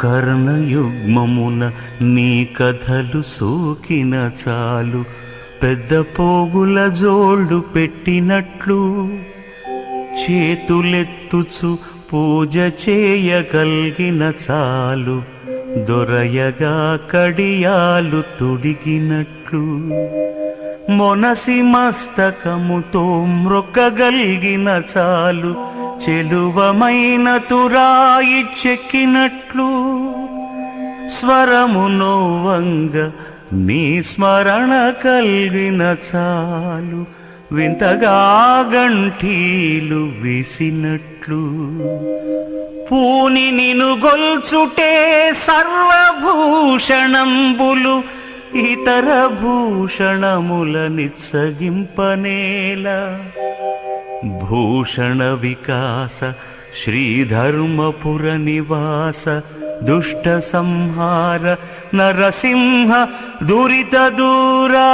కర్ణయుగ్మమున నీ కథలు సోకిన చాలు, పెద్ద పోగుల జోళ్ళు పెట్టినట్లు చేతులెత్తుచు పూజ చేయగలిగిన చాలు, దొరయగా కడియాలు తుడిగినట్లు మొనసి మస్తకముతో మ్రొక్కగలిగిన చాలు, చెలువమైన తురాయి చెక్కినట్లు స్వరమును వంగ నీ స్మరణ కలిగిన చాలు, వింతగా గంఠీలు వీసినట్లు పూని నిను గొల్చుటే సర్వభూషణంబులు ఇతర భూషణముల నిత్సగింపనేలా. భూషణ వికాస శ్రీధర్మపుర నివాస దుష్ట సంహార నరసింహ దురిత దూరా.